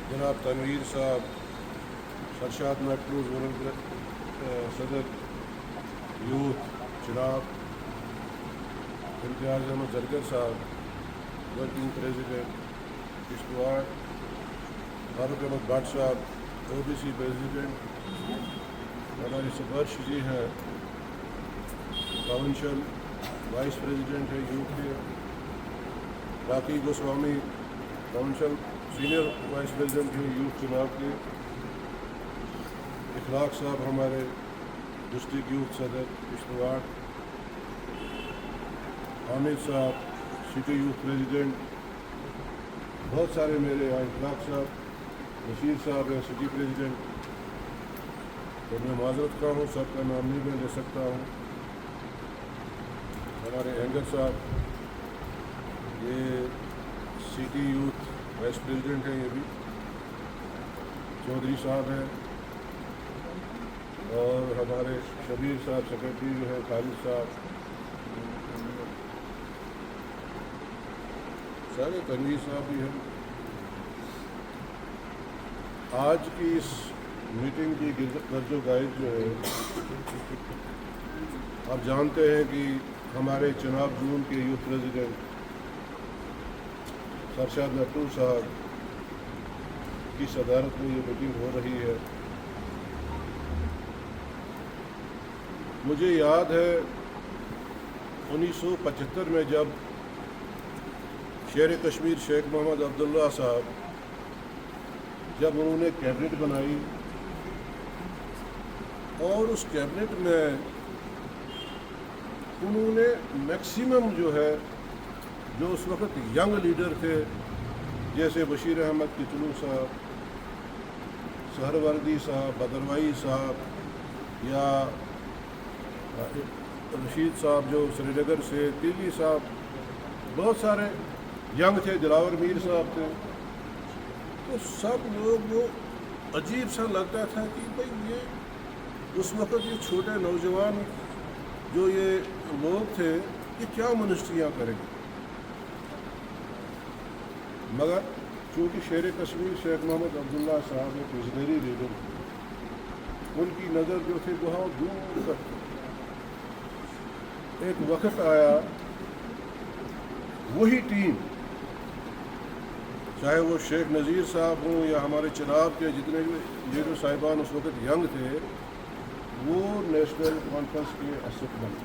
جناب تنویر صاحب، سرشاد محفوظ صدر یوتھ چناب، امتیاز احمد زرگر صاحب ورکنگ پریزیڈنٹ کشتواڑ، فاروق احمد بٹ صاحب او بی سی پریزیڈنٹ، ہمارے سبرش جی ہیں کاؤنسل وائس پریزیڈنٹ ہے یوتھ کے، Rocky Goswami council senior vice president ہیں یوتھ چناب کے، اخلاق صاحب ہمارے ڈسٹرکٹ یوتھ صدر کشتواڑ، حامد صاحب سٹی یوتھ پریزیڈنٹ، بہت سارے میرے اخلاق صاحب، بشیر صاحب ہیں سٹی پریزیڈنٹ، تو میں معذرت خواہ ہوں، سب کا نام نہیں میں لے سکتا ہوں۔ ہمارے اینگر صاحب یہ سٹی یوتھ وائس پریزیڈنٹ ہیں، یہ بھی چودھری صاحب ہیں، اور ہمارے شبیر صاحب سیکرٹری جو ہے خالد صاحب، سارے تنویر صاحب بھی ہیں۔ آج کی اس میٹنگ کی غرض و قائد جو ہے، آپ جانتے ہیں کہ ہمارے چناب زون کے یوتھ پریزیڈنٹ سرشاد محفوظ صاحب کی صدارت میں یہ میٹنگ ہو رہی ہے۔ مجھے یاد ہے 1975 میں جب شیر کشمیر شیخ محمد عبداللہ صاحب جب انہوں نے کیبنٹ بنائی، اور اس کیبنٹ میں انہوں نے میکسیمم جو ہے جو اس وقت ینگ لیڈر تھے، جیسے بشیر احمد کچلو صاحب، سہروردی صاحب، بدروائی صاحب، یا رشید صاحب جو سری نگر سے، تیلی صاحب، بہت سارے ینگ تھے، دلاور میر صاحب تھے، تو سب لوگ وہ عجیب سا لگتا تھا کہ بھئی یہ اس وقت یہ چھوٹے نوجوان جو یہ لوگ تھے یہ کیا منسٹریاں کریں گے، مگر چونکہ شیر کشمیر شیخ محمد عبداللہ صاحب ایک وزنری لیڈر تھے، ان کی نظر جو تھی بہت دور تک تھی۔ ایک وقت آیا وہی ٹیم، چاہے وہ شیخ نذیر صاحب ہوں یا ہمارے چناب کے جتنے بھی لیڈر صاحبان اس وقت ینگ تھے، وہ نیشنل کانفرنس کے اسٹ بنے،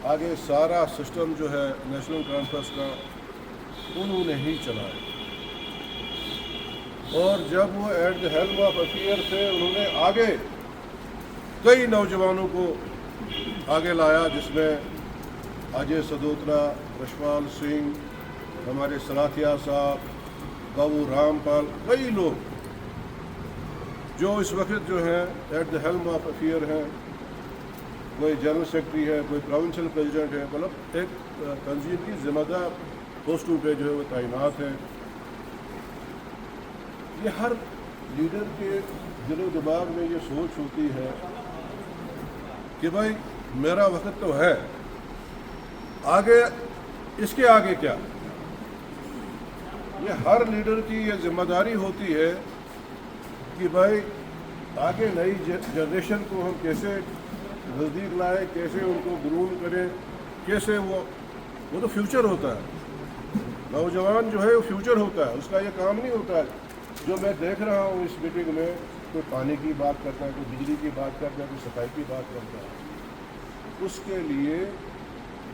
آگے سارا سسٹم جو ہے نیشنل کانفرنس کا انہوں نے ہی چلایا، اور جب وہ at the helm of affair تھے، انہوں نے آگے کئی نوجوانوں کو آگے لایا، جس میں اجے سدوترا، رشپال سنگھ، ہمارے سلاتھیا صاحب، گاؤ رام پال، کئی لوگ جو اس وقت جو ہیں at the helm of affair ہیں، کوئی جنرل سیکرٹری ہے، کوئی پروونشل پریزیڈنٹ ہے، مطلب ایک تنظیم کی ذمہ دار پوسٹوں پہ جو ہے وہ تعینات ہیں۔ یہ ہر لیڈر کے دل و دماغ میں یہ سوچ ہوتی ہے کہ بھائی میرا وقت تو ہے، آگے اس کے آگے کیا؟ یہ ہر لیڈر کی یہ ذمہ داری ہوتی ہے کہ بھائی آگے نئی جنریشن کو ہم کیسے نزدیک لائیں، کیسے ان کو گروم کریں، کیسے وہ تو فیوچر ہوتا ہے، نوجوان جو ہے وہ فیوچر ہوتا ہے، اس کا یہ کام نہیں ہوتا ہے جو میں دیکھ رہا ہوں اس میٹنگ میں، کوئی پانی کی بات کرتا ہے، کوئی بجلی کی بات کرتا ہے، کوئی صفائی کی بات کرتا ہے۔ اس کے لیے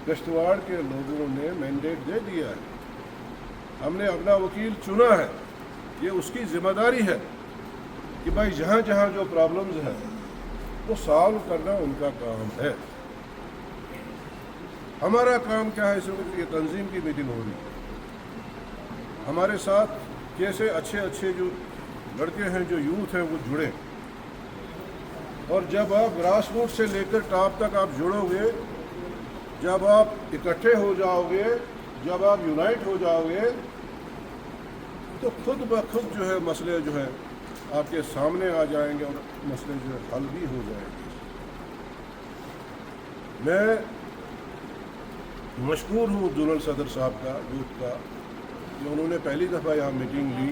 کشتواڑ کے لوگوں نے مینڈیٹ دے دیا ہے، ہم نے اپنا وکیل چنا ہے، یہ اس کی ذمہ داری ہے کہ بھائی جہاں جہاں جو پرابلمز ہیں وہ سالو کرنا ان کا کام ہے۔ ہمارا کام کیا ہے؟ اس وقت یہ تنظیم کی میٹنگ ہو رہی ہے، ہمارے ساتھ کیسے اچھے اچھے جو لڑکے ہیں، جو یوتھ ہیں، وہ جڑیں، اور جب آپ گراس روٹ سے لے کر ٹاپ تک آپ جڑو گے، جب آپ اکٹھے ہو جاؤ گے، جب آپ یونائٹ ہو جاؤ گے، تو خود بخود جو ہے مسئلے جو ہے آپ کے سامنے آ جائیں گے، اور مسئلے جو ہے حل بھی ہو جائیں گے۔ میں مشکور ہوں جنرل صدر صاحب کا، یوتھ کا، کہ انہوں نے پہلی دفعہ یہاں میٹنگ لی،